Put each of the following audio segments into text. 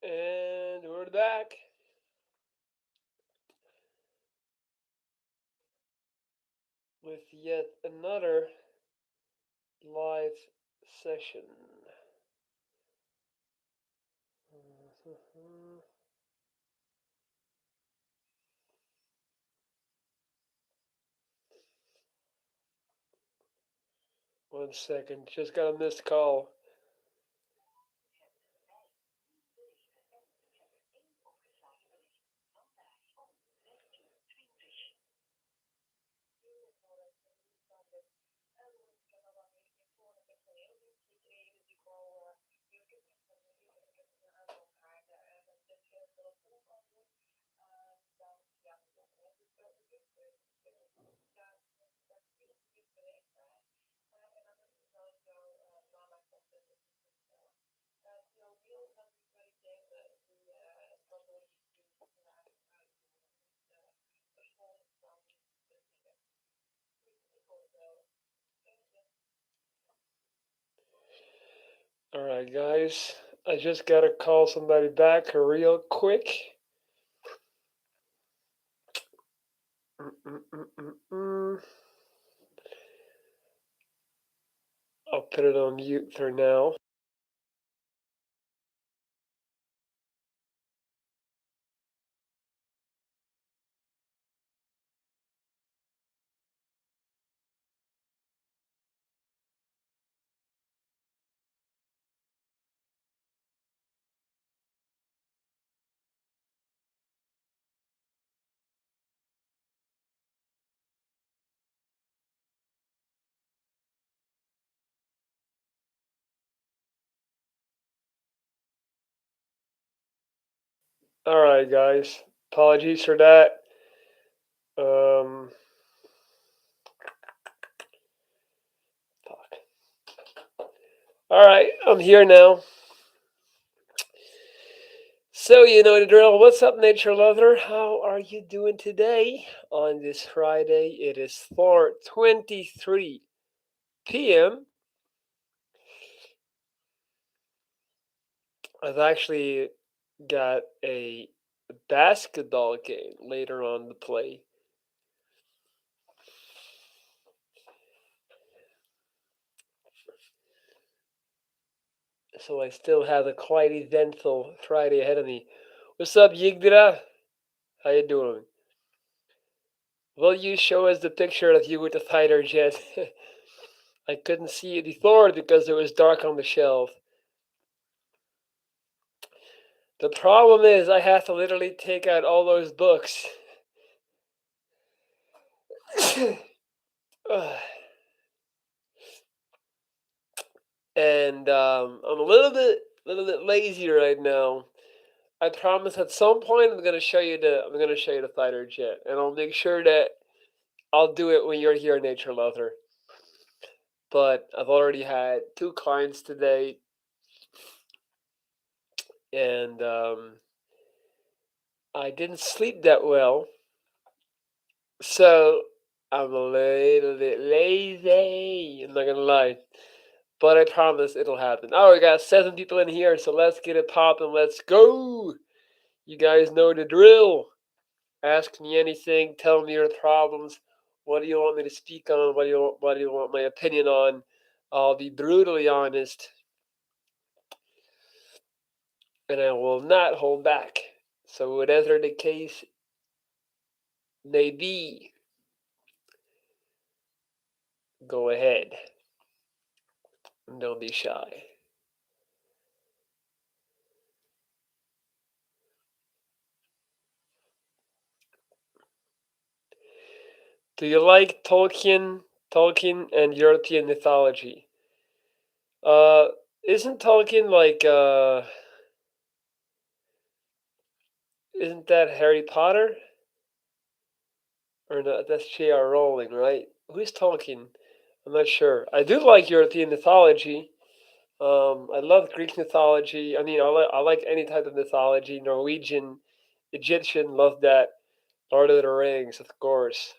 And we're back with yet another live session. One second, just got a missed call. Alright, guys, I just gotta call somebody back real quick. I'll put it on mute for now. Alright, guys, apologies for that. Um, Alright, I'm here now. So, you know the drill. What's up, Nature Lover? How are you doing today on this Friday? It is 4:23 p.m. I've actually got a basketball game later on to play. So I still have a quite eventful Friday ahead of me. What's up, Yigdra? How you doing? Will you show us the picture of you with the fighter jet? I couldn't see it before because it was dark on the shelf. The problem is I have to literally take out all those books. And I'm a little bit lazy right now. I promise at some point I'm gonna show you the fighter jet, and I'll make sure that I'll do it when you're here, Nature Lover. But I've already had two clients today, and I didn't sleep that well, so I'm a little bit lazy. I'm not gonna lie, but I promise it'll happen. Oh, we got 7 people in here, so let's get it popping. Let's go. You guys know the drill. Ask me anything. Tell me your problems. What do you want me to speak on? What do you want my opinion on? I'll be brutally honest, and I will not hold back. So whatever the case may be, go ahead. Don't be shy. Do you like Tolkien and European mythology? Uh, isn't Tolkien like isn't that Harry Potter? Or no, that's J.R. Rowling, right? Who's Tolkien? I'm not sure. I do like European mythology. I love Greek mythology. I mean, I like any type of mythology. Norwegian, Egyptian, love that. Lord of the Rings, of course.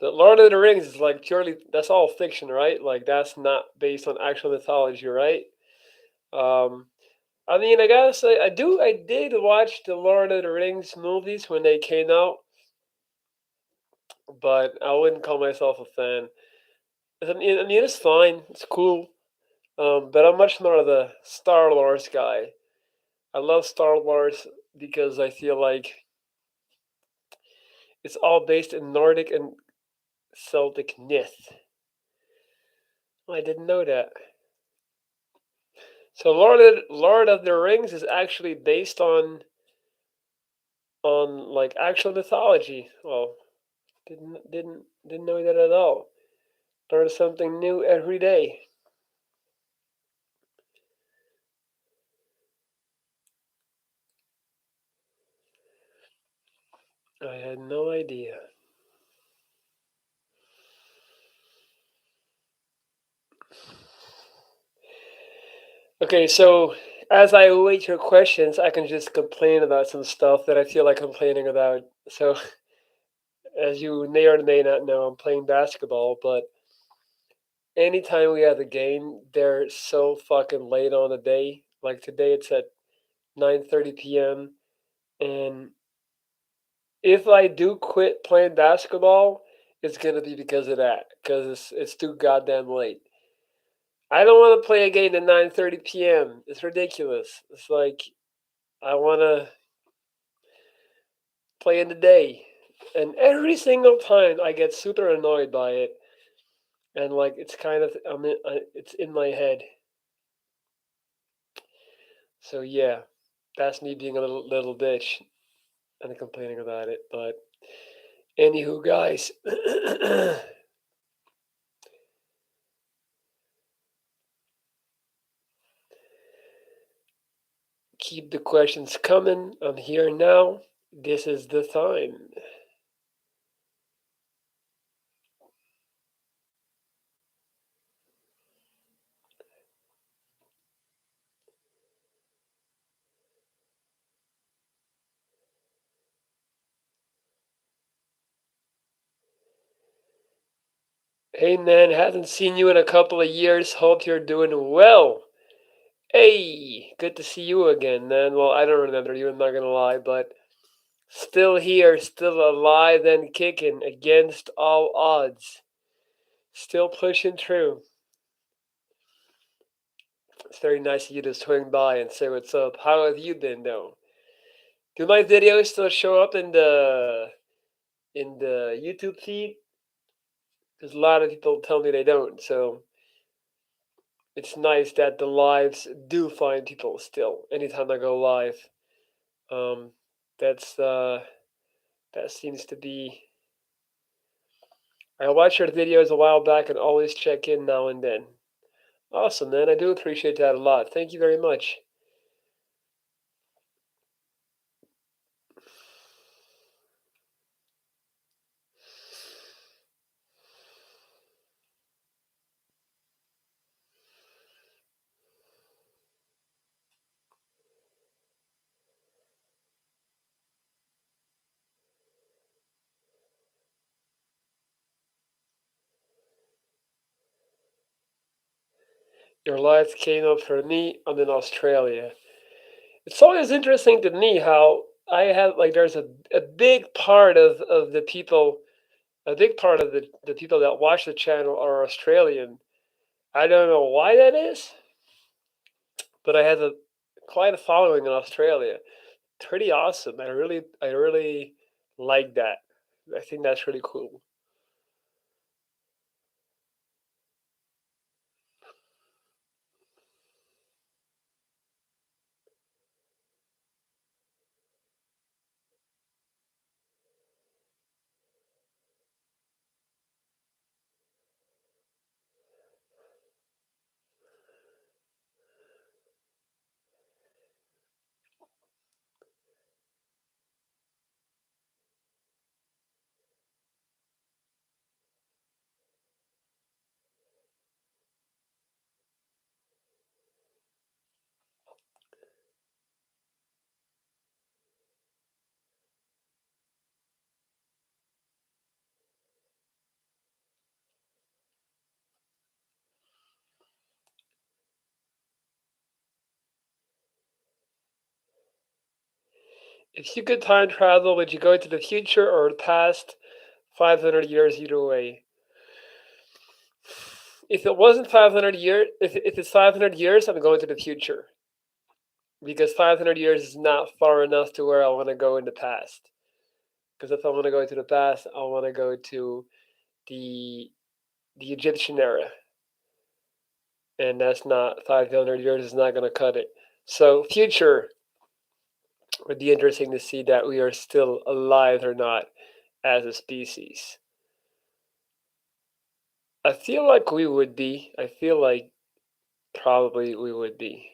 The Lord of the Rings is like purely that's all fiction, right? Like that's not based on actual mythology, right? Um, I mean, I gotta say, I did watch the Lord of the Rings movies when they came out, but I wouldn't call myself a fan. I mean, it's fine, it's cool, but I'm much more of the Star Wars guy. I love Star Wars because I feel like it's all based in Nordic and Celtic myth. Oh, I didn't know that. So Lord of the Rings is actually based on like actual mythology. Well, didn't know that at all. Learn something new every day. I had no idea. Okay, so as I await your questions, I can just complain about some stuff that I feel like complaining about. So, as you may or may not know, I'm playing basketball, but anytime we have a game, they're so fucking late on the day. Like today, it's at 9:30 p.m. And if I do quit playing basketball, it's gonna be because of that, because it's too goddamn late. I don't want to play a game at 9:30 p.m. It's ridiculous. It's like I want to play in the day, and every single time I get super annoyed by it, and like it's kind of it's in my head. So yeah, that's me being a little bitch and complaining about it. But anywho, guys, keep the questions coming. I'm here now. This is the time. Hey man, haven't seen you in a couple of years. Hope you're doing well. Hey, good to see you again, man. Well, I don't remember you, I'm not gonna lie, but still here, still alive and kicking against all odds. Still pushing through. It's very nice of you to swing by and say what's up. How have you been, though? Do my videos still show up in the YouTube feed? Because a lot of people tell me they don't. So it's nice that the lives do find people still. Anytime I go live, um, that's that seems to be. I watched your videos a while back and always check in now and then. Awesome, man. I do appreciate that a lot. Thank you very much. Your life came up for me. I'm in Australia. It's always interesting to me how I have like there's a big part of the people, a big part of the people that watch the channel are Australian. I don't know why that is, but I have quite a following in Australia. Pretty awesome. I really like that. I think that's really cool. If you could time travel, would you go to the future or the past 500 years either way? If it wasn't 500 years, if it's 500 years, I'm going to the future because 500 years is not far enough to where I want to go in the past. Because if I want to go to the past, I want to go to the the Egyptian era, and that's not 500 years is not going to cut it. So future would be interesting to see that we are still alive or not as a species. I feel like we would be. I feel like probably we would be.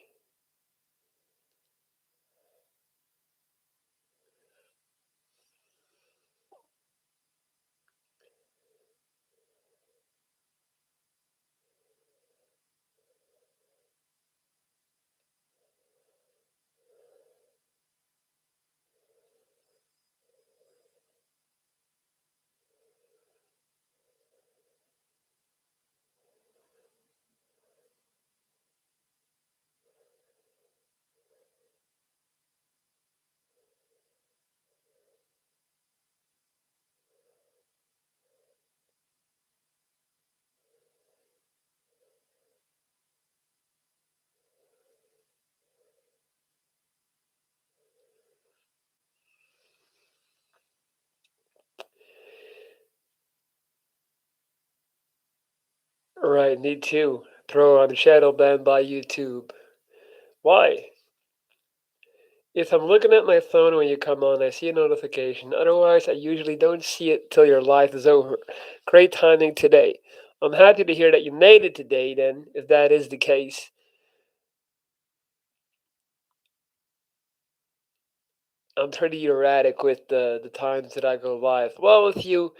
Right, me too. Throw on shadow banned by YouTube. Why? If I'm looking at my phone when you come on, I see a notification. Otherwise, I usually don't see it till your life is over. Great timing today. I'm happy to hear that you made it today, then, if that is the case. I'm pretty erratic with the times that I go live. Well, with you,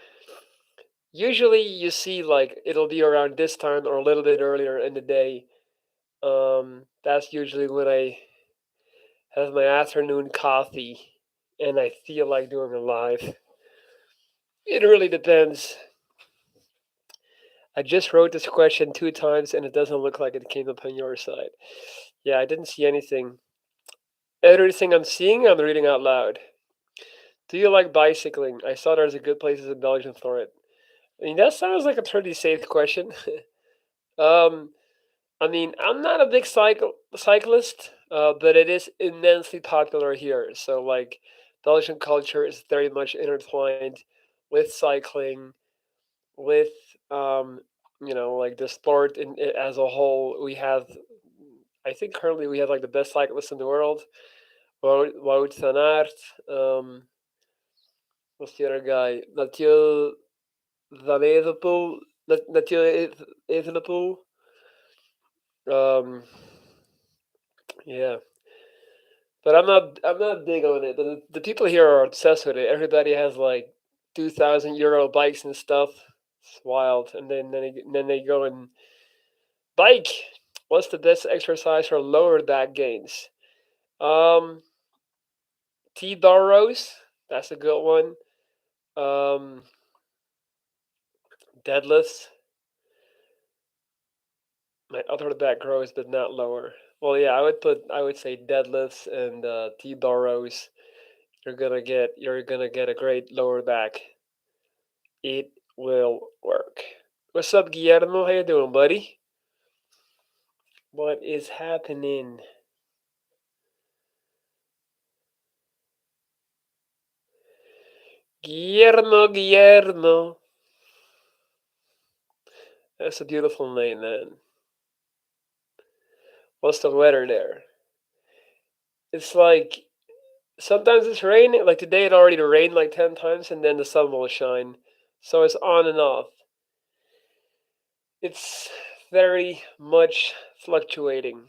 usually you see like it'll be around this time or a little bit earlier in the day. That's usually when I have my afternoon coffee and I feel like doing a live. It really depends. I just wrote this question two times and it doesn't look like it came up on your side. Yeah, I didn't see anything. Everything I'm seeing, I'm reading out loud. Do you like bicycling? I saw there's a good places in Belgium for it. I mean, that sounds like a pretty safe question. um, I mean, I'm not a big cyclist, but it is immensely popular here. So, like, Belgian culture is very much intertwined with cycling, with um, like the sport as a whole. We have, I think, currently we have like the best cyclists in the world. Wout van Aert. What's the other guy? Mathieu van Evenepoel. Mathieu Evenepoel. Um, yeah. But I'm not big on it. The people here are obsessed with it. Everybody has like 2,000 euro bikes and stuff. It's wild. And then they go and bike. What's the best exercise for lower back gains? Um, T-bar rows. That's a good one. Um, Deadlifts. My upper back rows, but not lower. Well, yeah, I would say deadlifts and T-bar rows. You're gonna get a great lower back. It will work. What's up, Guillermo? How you doing, buddy? What is happening? Guillermo, Guillermo. That's a beautiful name, man. What's the weather there? It's like sometimes it's raining. Like today, it already rained like 10 times, and then the sun will shine. So it's on and off. It's very much fluctuating.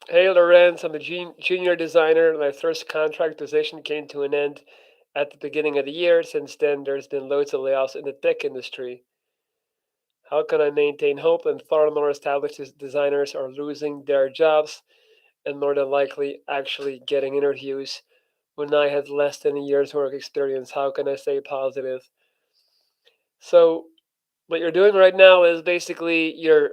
Hey Lorenz, I'm a junior designer. My first contract position came to an end at the beginning of the year. Since then, there's been loads of layoffs in the tech industry. How can I maintain hope? And far more established designers are losing their jobs and more than likely actually getting interviews. When I had less than a year's work experience, how can I stay positive? So, what you're doing right now is basically you're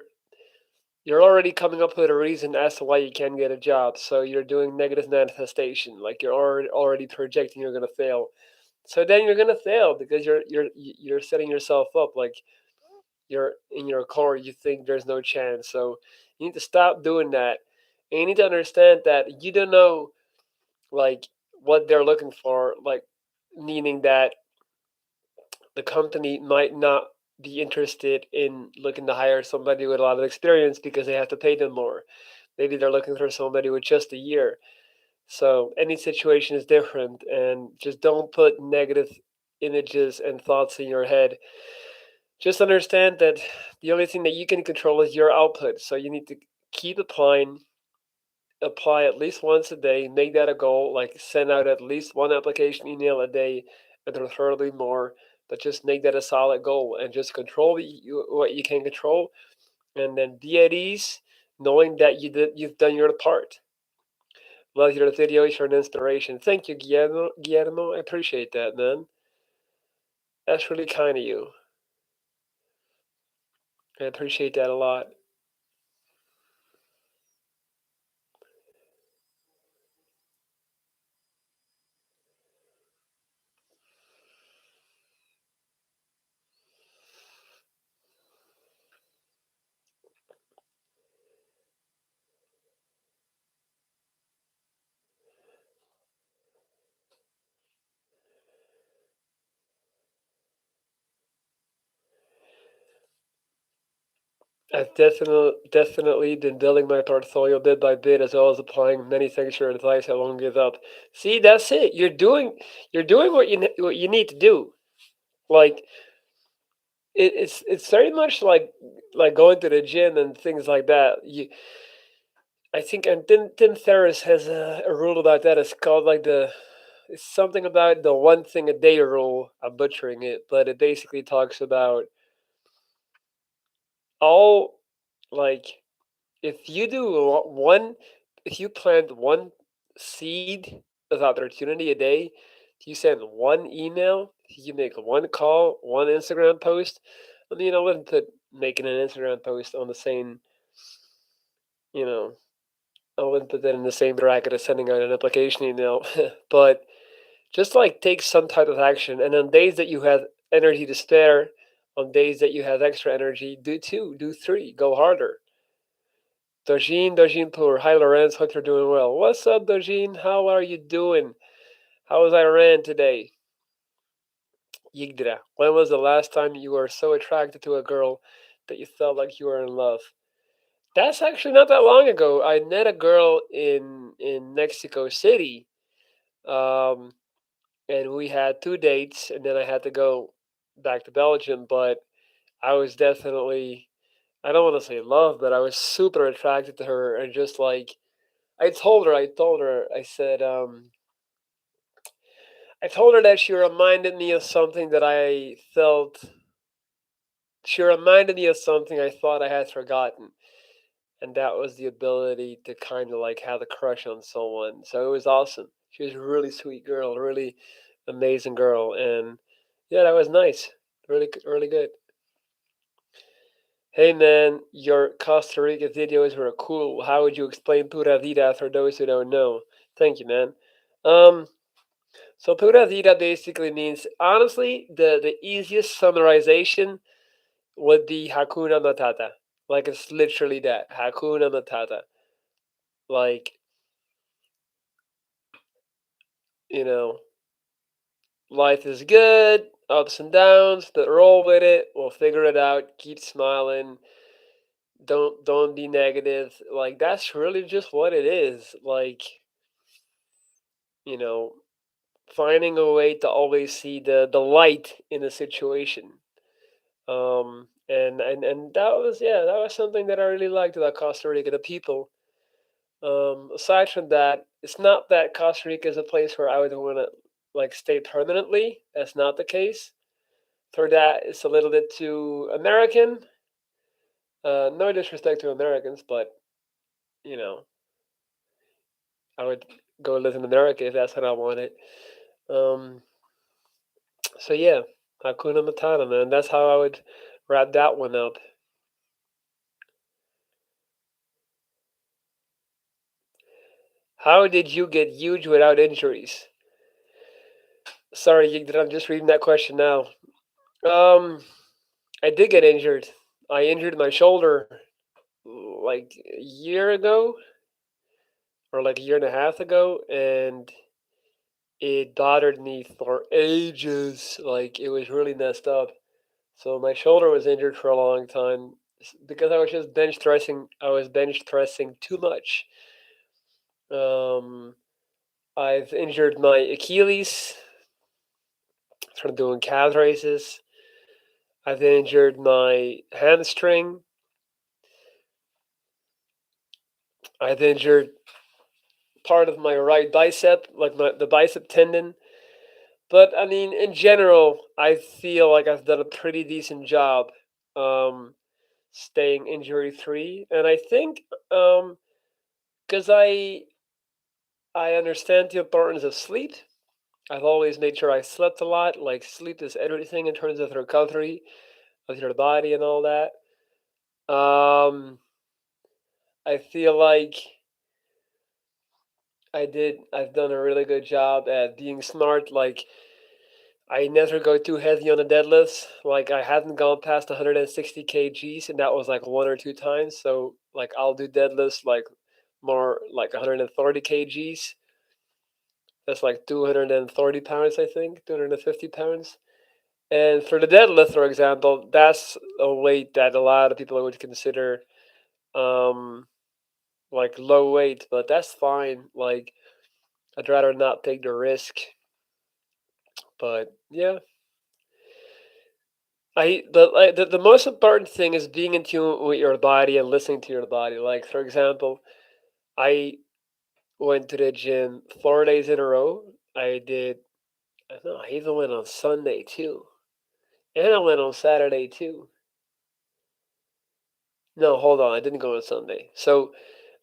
already coming up with a reason as to why you can't get a job. So you're doing negative manifestation, like you're already projecting you're gonna fail. So then you're gonna fail because you're setting yourself up like you're in your core. You think there's no chance. So you need to stop doing that. And you need to understand that you don't know like what they're looking for, like meaning that the company might not be interested in looking to hire somebody with a lot of experience because they have to pay them more. Maybe they're looking for somebody with just a year. So any situation is different, and just don't put negative images and thoughts in your head. Just understand that the only thing that you can control is your output. So you need to keep applying, apply at least once a day, make that a goal, like send out at least one application email a day, and preferably more, but just make that a solid goal and just control what you can control, and then be at ease knowing that you've done your part. Love your videos, you're an inspiration. Thank you, Guillermo. I appreciate that, man. That's really kind of you. I appreciate that a lot. I've definitely been building my portfolio bit by bit as well as applying many things for your advice. I won't give up. See, that's it. You're doing what you need to do. Like it's very much like going to the gym and things like that. I think and Tim Ferriss has a rule about that. It's called like it's something about the one thing a day rule. I'm butchering it, but it basically talks about all like if you do one, if you plant one seed of opportunity a day, if you send one email, if you make one call, one Instagram post. I mean, I wouldn't put making an Instagram post on the same, you know, I wouldn't put that in the same bracket as sending out an application email. But just like take some type of action, and on days that you have energy to spare, on days that you have extra energy, do two, do three, go harder. Dojin Poor. Hi, Lorenz. Hope you're doing well. What's up, Dojin? How are you doing? How was Iran today? Yigdra. When was the last time you were so attracted to a girl that you felt like you were in love? That's actually not that long ago. I met a girl in Mexico City, um, and we had two dates, and then I had to go back to Belgium. But I was definitely, I don't want to say love, but I was super attracted to her, and just like I said, I told her that she reminded me of something that I felt. She reminded me of something I thought I had forgotten, and that was the ability to kind of like have a crush on someone. So it was awesome. She was a really sweet girl, really amazing girl, and yeah, that was nice. Really good. Hey man, your Costa Rica videos were cool. How would you explain pura vida for those who don't know? Thank you, man. Um, So pura vida basically means honestly the easiest summarization would be Hakuna Matata. Like it's literally that. Hakuna Matata. Like, you know, life is good, ups and downs, but roll with it. We'll figure it out. Keep smiling. Don't be negative. Like that's really just what it is. Like, you know, finding a way to always see the light in a situation. And that was, yeah, that was something that I really liked about Costa Rica. The people, Aside from that, it's not that Costa Rica is a place where I would want to like stay permanently. That's not the case. For that, it's a little bit too American. No disrespect to Americans, but you know, I would go live in America if that's what I wanted. Um, so yeah, Hakuna Matata, man. That's how I would wrap that one up. How did you get huge without injuries? Sorry, Yigdra, I'm just reading that question now. Um, I did get injured. I injured my shoulder like a year ago or like a year and a half ago, and it bothered me for ages. Like it was really messed up. So my shoulder was injured for a long time because I was just bench pressing. I was bench pressing too much. Um, I've injured my Achilles from doing calf races. I've injured my hamstring. I've injured part of my right bicep, like the bicep tendon. But I mean, in general, I feel like I've done a pretty decent job um, staying injury free, and I think because I understand the importance of sleep. I've always made sure I slept a lot. Like sleep is everything in terms of the recovery of your body and all that. Um, I feel like I've done a really good job at being smart. Like I never go too heavy on the deadlifts. Like I haven't gone past 160 kgs, and that was like one or two times. So like I'll do deadlifts like more like 130 kgs. That's like 230 pounds, I think, 250 pounds. And for the deadlift, for example, that's a weight that a lot of people would consider um like low weight, but that's fine. Like I'd rather not take the risk. But yeah, the most important thing is being in tune with your body and listening to your body. Like for example, I went to the gym 4 days in a row. I did. I don't know. I even went on Sunday too, and I went on Saturday too. No, hold on. I didn't go on Sunday. So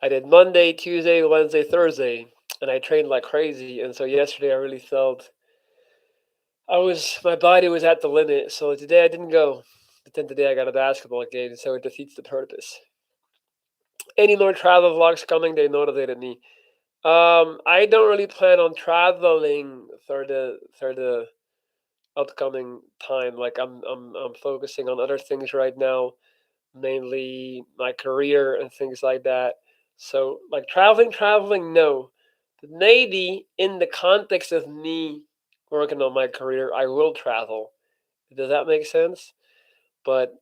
I did Monday, Tuesday, Wednesday, Thursday, and I trained like crazy. And so yesterday I really felt my body was at the limit. So today I didn't go. But then today I got a basketball game, so it defeats the purpose. Any more travel vlogs coming? They motivated me. I don't really plan on traveling for the upcoming time. Like I'm focusing on other things right now, mainly my career and things like that. So like traveling, no. But maybe in the context of me working on my career, I will travel. Does that make sense? But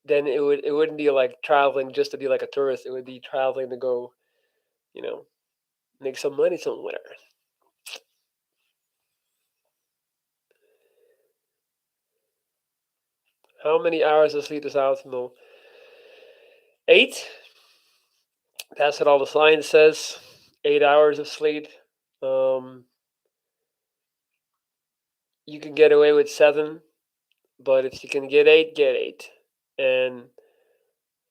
then it wouldn't be like traveling just to be like a tourist. It would be traveling to go, you know, make some money somewhere. How many hours of sleep is optimal? 8. That's what all the science says. 8 hours of sleep. Um, you can get away with 7, but if you can get 8, get 8. And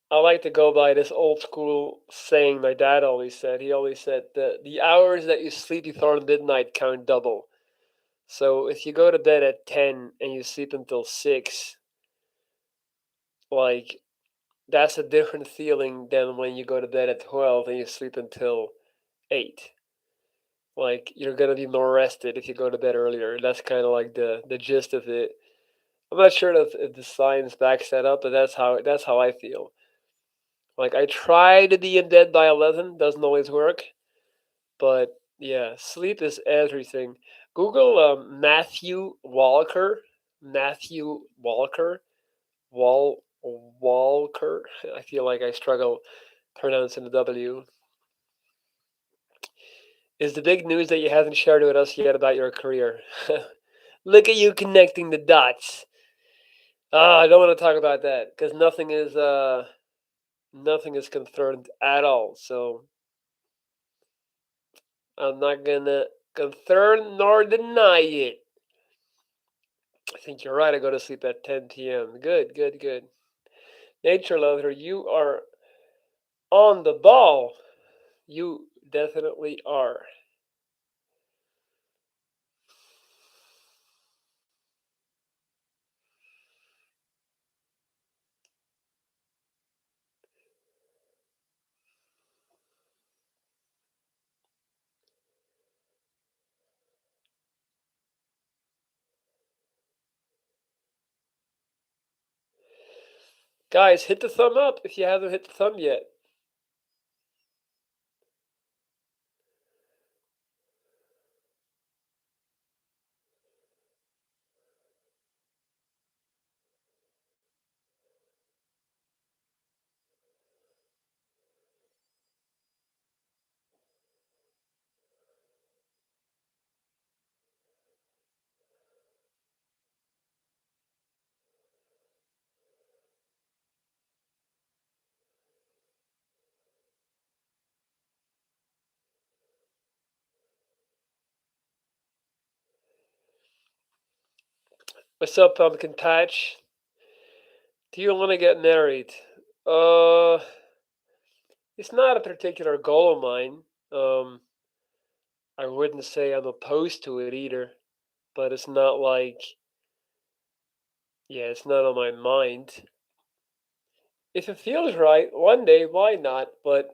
I like to go by this old school saying my dad always said. He always said that the hours that you sleep before midnight count double. So if you go to bed at 10 and you sleep until 6, like that's a different feeling than when you go to bed at 12 and you sleep until 8. Like you're gonna be more rested if you go to bed earlier. That's kind of like the gist of it. I'm not sure if the science backs that up, but that's how I feel. Like I try to be in bed by 11, doesn't always work, but yeah, sleep is everything. Google Matthew Walker, Matthew Walker, Walker. I feel like I struggle pronouncing the W. Is the big news that you haven't shared with us yet about your career? Look at you connecting the dots. I don't want to talk about that because nothing is confirmed at all. So I'm not gonna confirm nor deny it. I think you're right. I go to sleep at 10 p.m. Good, good, good. Nature lover, you are on the ball. You definitely are. Guys, hit the thumb up if you haven't hit the thumb yet. What's up, Pumpkin Patch? Do you want to get married? Uh, it's not a particular goal of mine. I wouldn't say I'm opposed to it either, but it's not like, yeah, it's not on my mind. If it feels right, one day, why not? But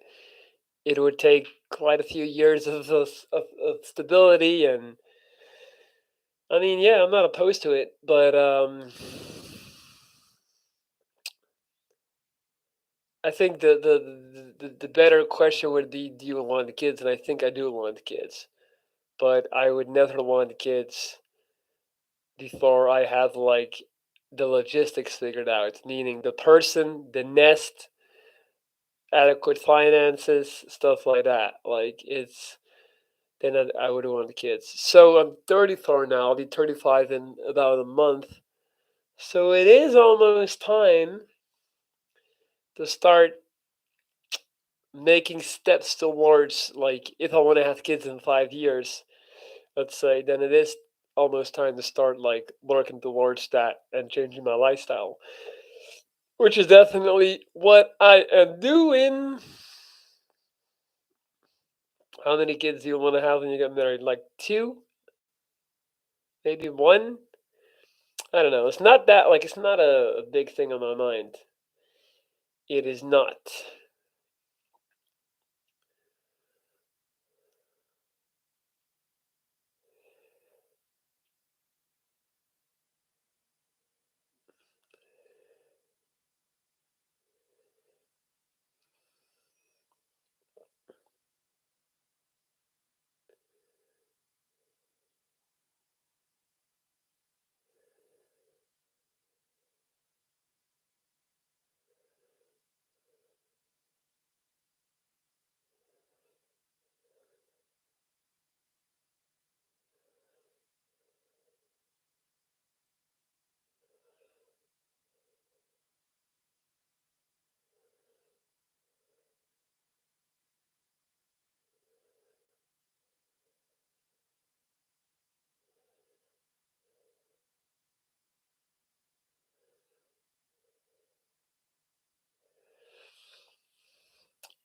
it would take quite a few years of stability, and I mean, yeah, I'm not opposed to it, but I think the better question would be, do you want the kids? And I think I do want the kids, but I would never want the kids before I have like the logistics figured out, meaning the person, the nest, adequate finances, stuff like that. Like it's then I would want the kids. So I'm 34 now. I'll be 35 in about a month. So it is almost time to start making steps towards like if I want to have kids in 5 years, let's say, then it is almost time to start like working towards that and changing my lifestyle, which is definitely what I am doing. How many kids do you want to have when you get married? Like two, maybe one. I don't know. It's not that like it's not a big thing on my mind. It is not.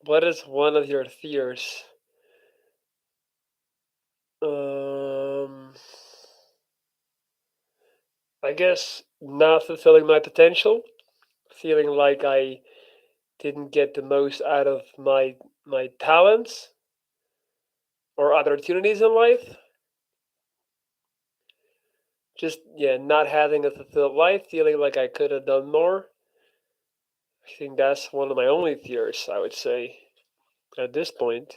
What is one of your fears? Um, I guess not fulfilling my potential, feeling like I didn't get the most out of my talents or opportunities in life. Just yeah, not having a fulfilled life, feeling like I could have done more. I think that's one of my only fears, I would say, at this point.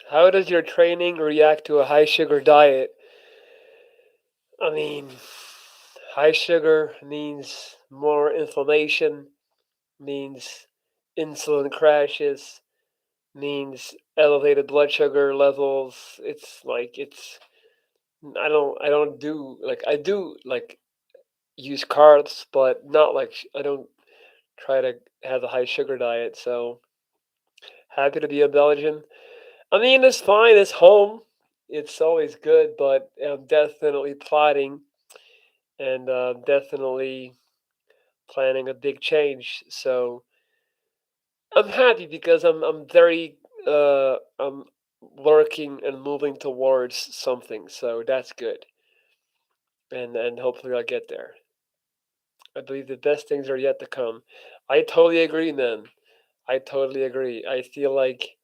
How does your training react to a high sugar diet? I mean, high sugar means more inflammation, means insulin crashes, means elevated blood sugar levels. It's like I don't do like I do like use carbs, but not like I don't try to have a high sugar diet. So happy to be a Belgian. I mean, it's fine. It's home. It's always good, but I'm definitely plotting and definitely planning a big change. So I'm happy because I'm very I'm working and moving towards something. So that's good, and hopefully I'll get there. I believe the best things are yet to come. I totally agree, man. I totally agree. I feel like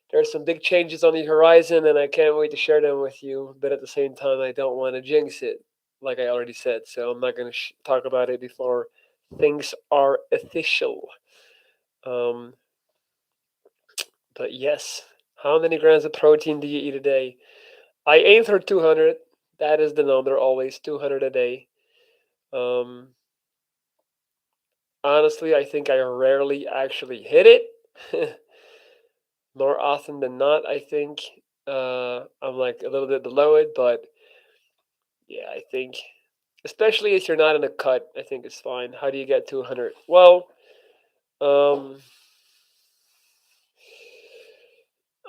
there's some big changes on the horizon, and I can't wait to share them with you. But at the same time, I don't want to jinx it, like I already said. So I'm not going to talk about it before things are official. Um, but yes, how many grams of protein do you eat a day? I aim for 200. That is the number always, 200 a day. Um, Honestly, I think I rarely actually hit it. More often than not, I think I'm like a little bit below it, but yeah, I think especially if you're not in a cut, I think it's fine. How do you get to 100? Well, um,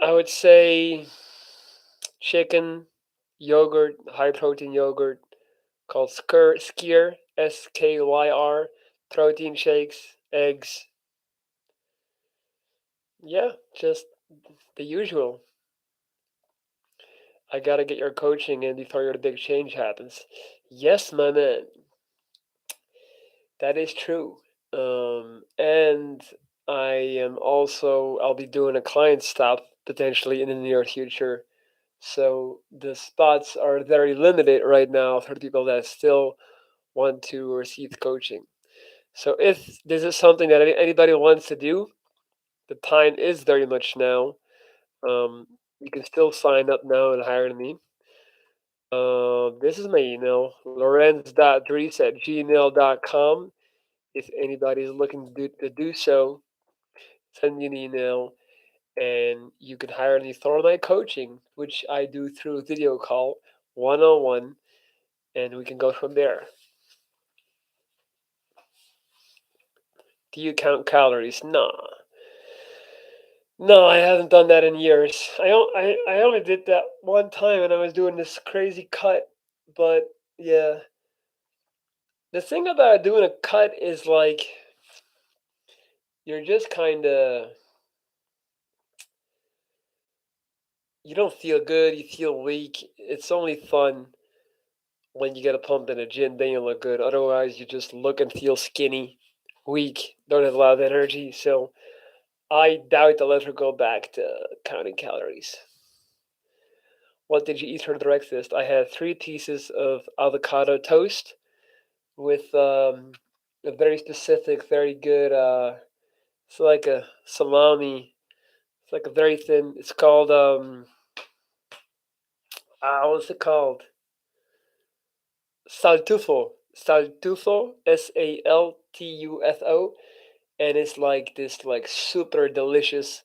I would say chicken, yogurt, high protein yogurt called Skyr, Skyr, protein shakes, eggs. Yeah, just the usual. I gotta get your coaching in before your big change happens. Yes, my man, that is true. And I am also I'll be doing a client stop potentially in the near future. So the spots are very limited right now for people that still want to receive coaching. So if this is something that anybody wants to do, the time is very much now. You can still sign up now and hire me. This is my email, lorenz.dries@gmail.com. If anybody's looking to do so, send me an email and you can hire me for my coaching, which I do through video call, 1-on-1, and we can go from there. Do you count calories? Nah. No, I haven't done that in years. I only did that one time when I was doing this crazy cut. But yeah, the thing about doing a cut is like you're just kind of you don't feel good, you feel weak. It's only fun when you get a pump in a gym, then you look good. Otherwise, you just look and feel skinny, weak, don't have a lot of energy. So I doubt I'll ever go back to counting calories. What did you eat for breakfast? I had 3 pieces of avocado toast with a very specific, very good. It's like a salami. It's like a very thin. It's called what's it called? Saltufo. Saltufo. Saltufo. And it's like this like super delicious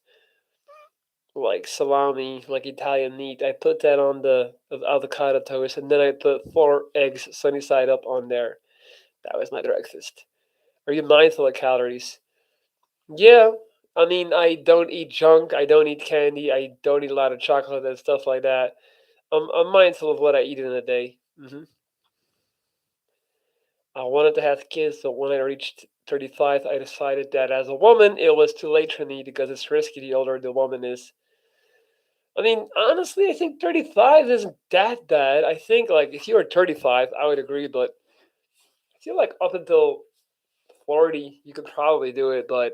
like salami, like Italian meat. I put that on the avocado toast, and then I put 4 eggs sunny side up on there. That was my breakfast. Are you mindful of calories? Yeah. I mean, I don't eat junk. I don't eat candy. I don't eat a lot of chocolate and stuff like that. I'm mindful of what I eat in a day. I wanted to have kids, so when I reached 35, I decided that as a woman, it was too late for me because it's risky the older the woman is. I mean, honestly, I think 35 isn't that bad. I think, like, if you were 35, I would agree, but I feel like up until 40, you could probably do it, but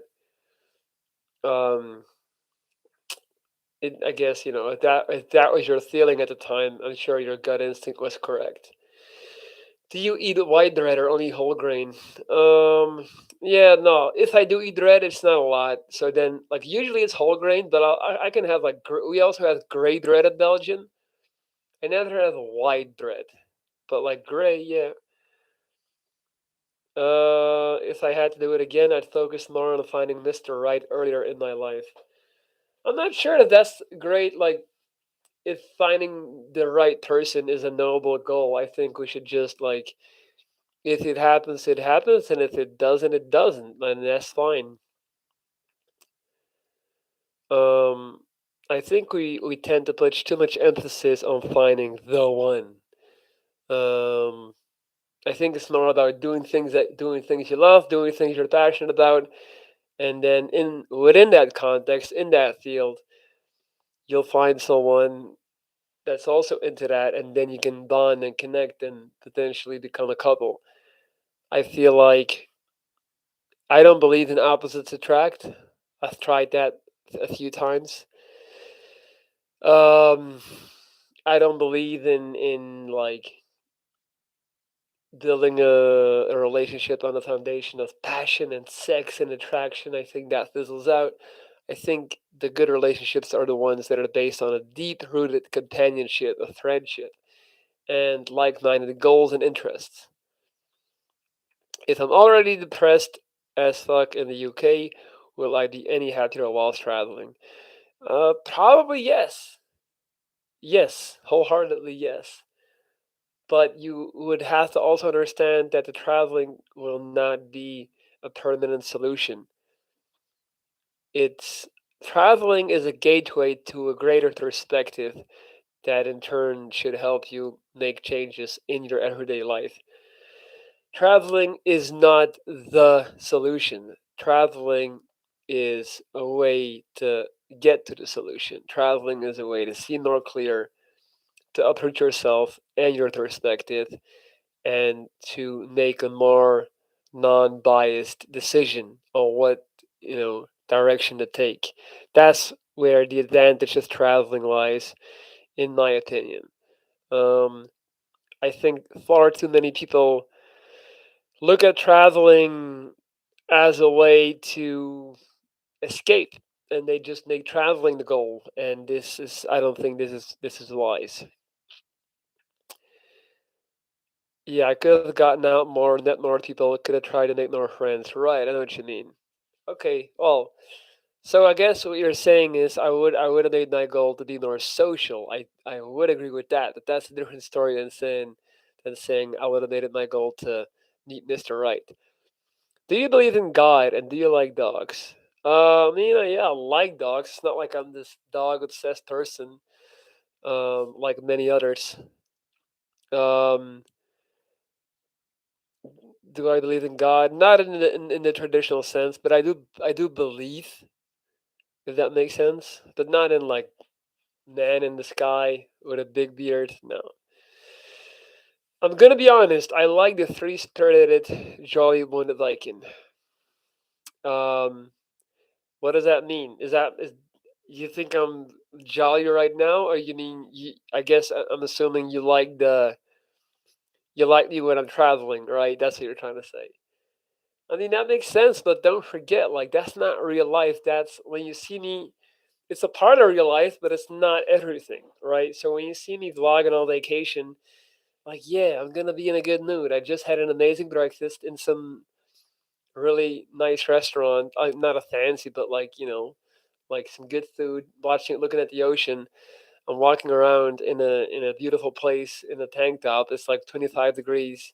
um, I guess, if that was your feeling at the time, I'm sure your gut instinct was correct. Do you eat white bread or only whole grain? Um, yeah, no. If I do eat bread, it's not a lot. So then, like usually it's whole grain, but I can have like we also have gray bread at Belgian. I never have white bread, but like gray, yeah. If I had to do it again, I'd focus more on finding Mr. Right earlier in my life. I'm not sure if that's great. Like, if finding the right person is a noble goal, I think we should just like, if it happens, it happens, and if it doesn't, it doesn't, and that's fine. Um, I think we tend to put too much emphasis on finding the one. Um, I think it's more about doing things you love, doing things you're passionate about, and then in within that context, in that field, you'll find someone that's also into that, and then you can bond and connect and potentially become a couple. I feel like I don't believe in opposites attract. I've tried that a few times. Um, I don't believe in like building a relationship on a foundation of passion and sex and attraction. I think that fizzles out. I think the good relationships are the ones that are based on a deep rooted companionship, a friendship, and like minded goals and interests. If I'm already depressed as fuck in the UK, will I be any happier whilst traveling? Probably yes. Yes, wholeheartedly yes. But you would have to also understand that the traveling will not be a permanent solution. It's traveling is a gateway to a greater perspective that in turn should help you make changes in your everyday life. Traveling is not the solution. Traveling is a way to get to the solution. Traveling is a way to see more clear, to uproot yourself and your perspective, and to make a more non-biased decision on what direction to take. That's where the advantage of traveling lies, in my opinion. Um, I think far too many people look at traveling as a way to escape, and they just make traveling the goal, and this is I don't think this is wise. Yeah, I could have gotten out more, met more people, could have tried to make more friends. Right, I know what you mean. Okay, well, so I guess what you're saying is I would have made my goal to be more social. I would agree with that, but that's a different story than saying I would have made it my goal to meet Mr. Right. Do you believe in God and do you like dogs? Yeah, I like dogs. It's not like I'm this dog obsessed person, like many others. Um, do I believe in God? Not in the traditional sense, but I do believe, if that makes sense. But not in like man in the sky with a big beard. No. I'm gonna be honest. I like the three-spirited, jolly one Viking. Um, what does that mean? Is you think I'm jolly right now, or you mean I guess I'm assuming you like me when I'm traveling, right? That's what you're trying to say. I mean that makes sense, but don't forget, like that's not real life. That's when you see me. It's a part of real life, but it's not everything, right? So when you see me vlogging on vacation, like yeah, I'm gonna be in a good mood. I just had an amazing breakfast in some really nice restaurant. Not a fancy, but like some good food, watching, looking at the ocean. I'm walking around in a beautiful place in a tank top. It's like 25 degrees.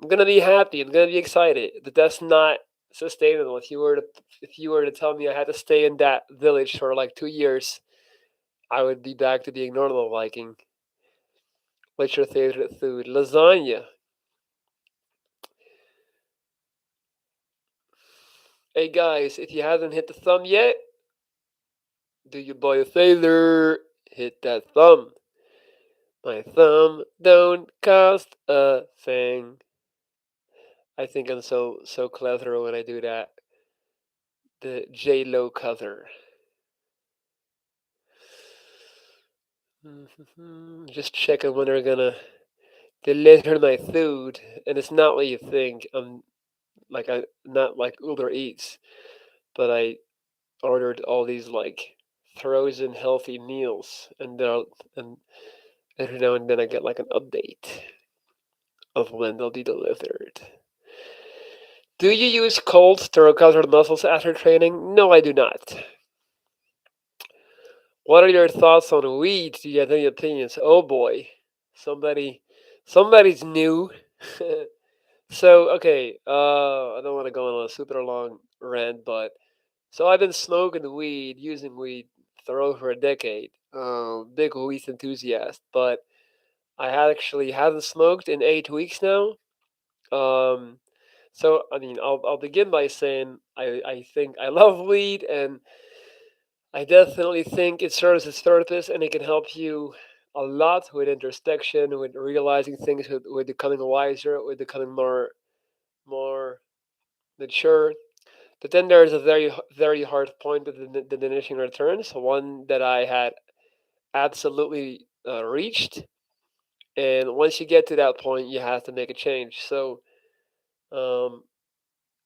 I'm gonna be happy. I'm gonna be excited. But that's not sustainable. If you were to tell me I had to stay in that village for like 2 years, I would be back to being normal Viking. What's your favorite food? Lasagna. Hey guys, if you haven't hit the thumb yet, do your boy a favor. Hit that thumb. My thumb don't cost a thing. I think I'm so clever when I do that. The J Lo cover. Just checking when they're gonna deliver my food, and it's not what you think. I not like Uber Eats, but I ordered all these like frozen healthy meals, and every now and then I get like an update of when they'll be delivered. Do you use cold to recover muscles after training? No, I do not. What are your thoughts on weed? Do you have any opinions? Oh boy, somebody, somebody's new. So okay, I don't want to go on a super long rant, but so I've been smoking weed, using weed for over a decade. Big weed enthusiast, but I actually haven't smoked in 8 weeks now. Um, so I mean, I'll begin by saying I think I love weed, and I definitely think it serves its purpose, and it can help you a lot with introspection, with realizing things, with becoming wiser, with becoming more mature. But then there's a very hard point of the diminishing returns, one that I had absolutely reached. And once you get to that point, you have to make a change. So um,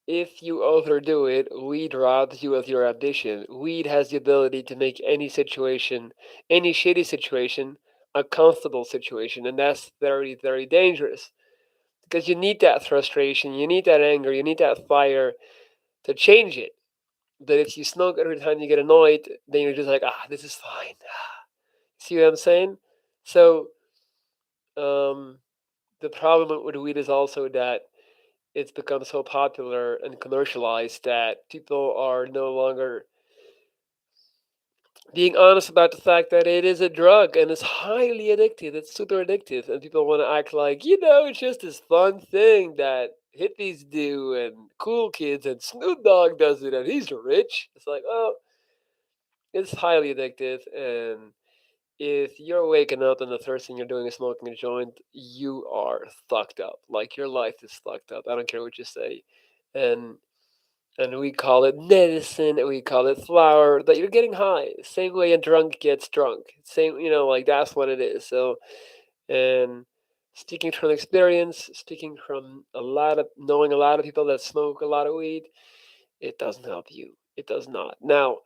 if you overdo it, weed robs you of your ambition. Weed has the ability to make any situation, any shitty situation, a comfortable situation, and that's very dangerous because you need that frustration, you need that anger, you need that fire to change it. But if you smoke every time you get annoyed, then you're just like, this is fine. See what I'm saying? So um, the problem with weed is also that it's become so popular and commercialized that people are no longer being honest about the fact that it is a drug and it's highly addictive. It's super addictive, and people want to act like it's just this fun thing that hippies do and cool kids and Snoop Dogg does it and he's rich. It's like, oh, it's highly addictive, and if you're waking up and the first thing you're doing is smoking a joint, you are fucked up. Like your life is fucked up. I don't care what you say, and we call it medicine, and we call it flower. That you're getting high, same way a drunk gets drunk. Same, like that's what it is. So, and speaking from experience, speaking from knowing a lot of people that smoke a lot of weed, it doesn't help you. It does not. Now,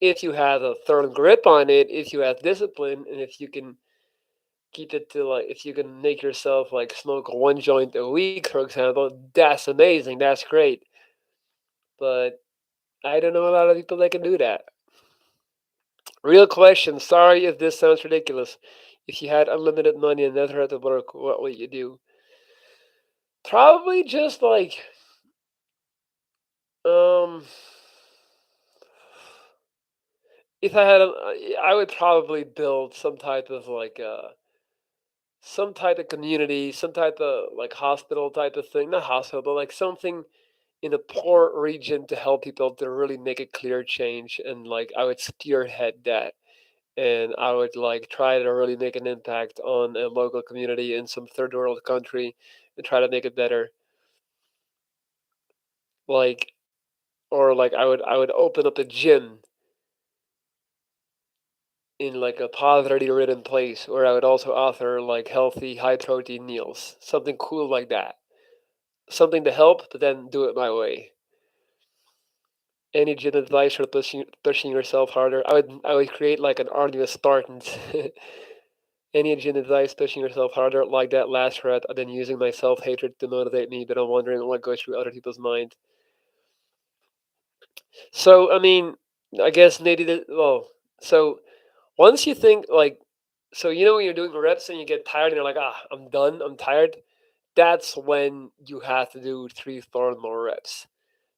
if you have a firm grip on it, if you have discipline, and if you can keep it to like, if you can make yourself like smoke one joint a week, for example, that's amazing. That's great. But I don't know a lot of people that can do that. Real question. Sorry if this sounds ridiculous. If you had unlimited money and never had to work, what would you do? Probably just like, um, if I had, I would probably build some type of community, some type of like hospital type of thing. Not hospital, but like something in a poor region to help people to really make a clear change. And like I would spearhead that, and I would like try to really make an impact on a local community in some third world country and try to make it better. Like, or like I would open up a gym in like a poverty ridden place where I would also offer like healthy high protein meals, something cool like that, something to help, but then do it my way. Any gym advice for pushing yourself harder? I would create like an army of Spartans. Any gym advice pushing yourself harder like that last thread? I've been using my self hatred to motivate me, but I'm wondering what goes through other people's mind. So I mean, I guess maybe so once you think like, so when you're doing reps and you get tired and you're like, I'm done, I'm tired. That's when you have to do 3 4 more reps.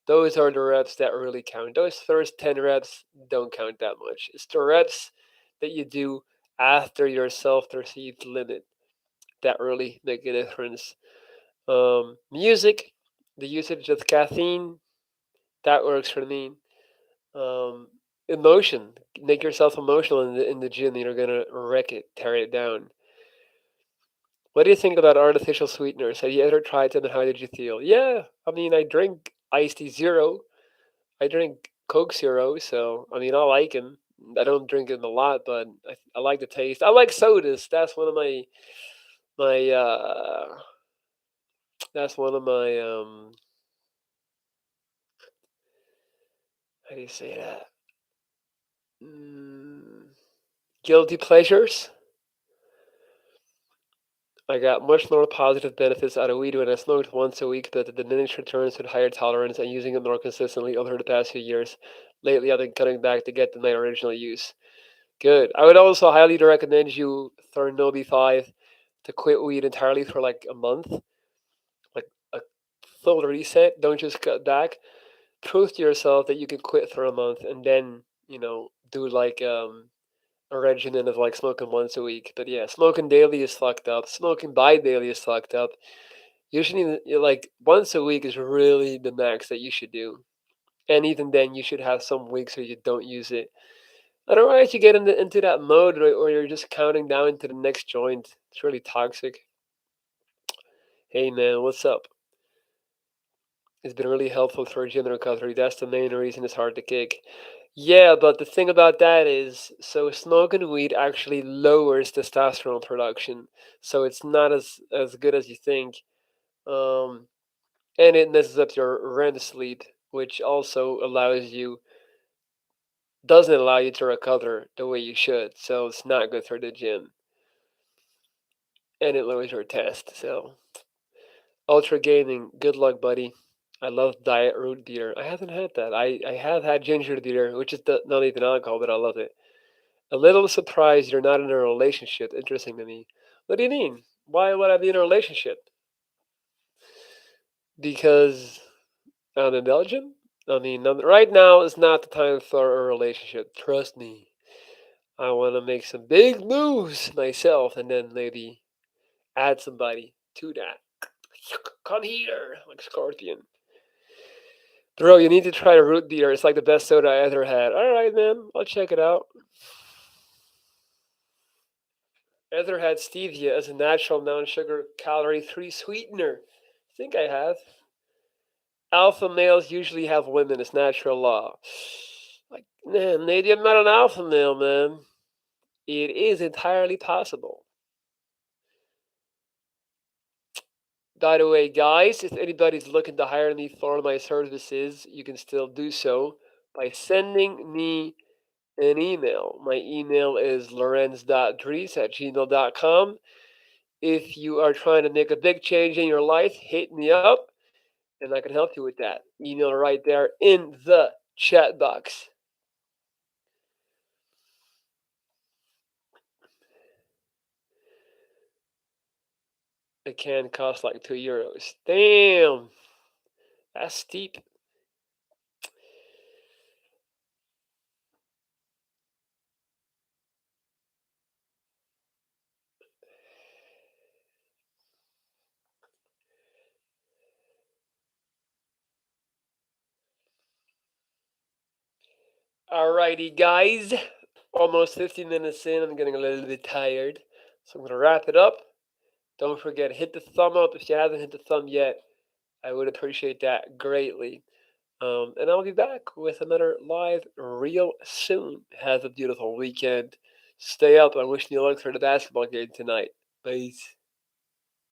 Those are the reps that really count. Those first 10 reps don't count that much. It's the reps that you do after your self-perceived limit that really make a difference. Music, the usage of caffeine, that works for me. Um, Emotion, make yourself emotional in the gym. You're gonna wreck it, tear it down. What do you think about artificial sweeteners? Have you ever tried them, and how did you feel? Yeah, I mean, I drink iced tea zero. I drink Coke Zero, so I mean, I like them. I don't drink them a lot, but I like the taste. I like sodas. That's one of my My that's one of my how do you say that? Mm, guilty pleasures. I got much more positive benefits out of weed when I smoked once a week, but the diminished returns with higher tolerance and using it more consistently over the past few years. Lately, I've been cutting back to get to my original use. Good. I would also highly recommend you, Thornobi 5, to quit weed entirely for like a month, like a full reset. Don't just cut back. Prove to yourself that you can quit for a month and then, do like a regimen of like smoking once a week. But yeah, smoking daily is fucked up. Smoking by daily is fucked up. Usually, like once a week is really the max that you should do. And even then, you should have some weeks where you don't use it. Otherwise, you get into that mode where you're just counting down to the next joint. It's really toxic. Hey man, what's up? It's been really helpful for gym recovery. That's the main reason it's hard to kick. Yeah, but the thing about that is, so smoking weed actually lowers testosterone production, so it's not as good as you think. Um, and it messes up your REM sleep, which also doesn't allow you to recover the way you should. So it's not good for the gym, and it lowers your test. So ultra gaming, good luck, buddy. I love diet root beer. I haven't had that. I have had ginger beer, which is not even alcohol, but I love it. A little surprised you're not in a relationship. Interesting to me. What do you mean? Why would I be in a relationship? Because I'm in Belgium? I mean, right now is not the time for a relationship. Trust me. I want to make some big moves myself and then maybe add somebody to that. Come here, like Scorpion. Bro, you need to try a root beer. It's like the best soda I ever had. All right, man. I'll check it out. Ever had stevia as a natural non-sugar calorie-free sweetener? I think I have. Alpha males usually have women. It's natural law. Like, man, maybe I'm not an alpha male, man. It is entirely possible. By the way, guys, if anybody's looking to hire me for my services, you can still do so by sending me an email. My email is lorenz.dries@gmail.com. If you are trying to make a big change in your life, hit me up and I can help you with that. Email right there in the chat box. It can cost like €2. Damn, that's steep. Alrighty, guys. Almost 50 minutes in. I'm getting a little bit tired. So I'm going to wrap it up. Don't forget, hit the thumb up if you haven't hit the thumb yet. I would appreciate that greatly. And I'll be back with another live real soon. Have a beautiful weekend. Stay up. I'm wishing you luck for the basketball game tonight. Peace.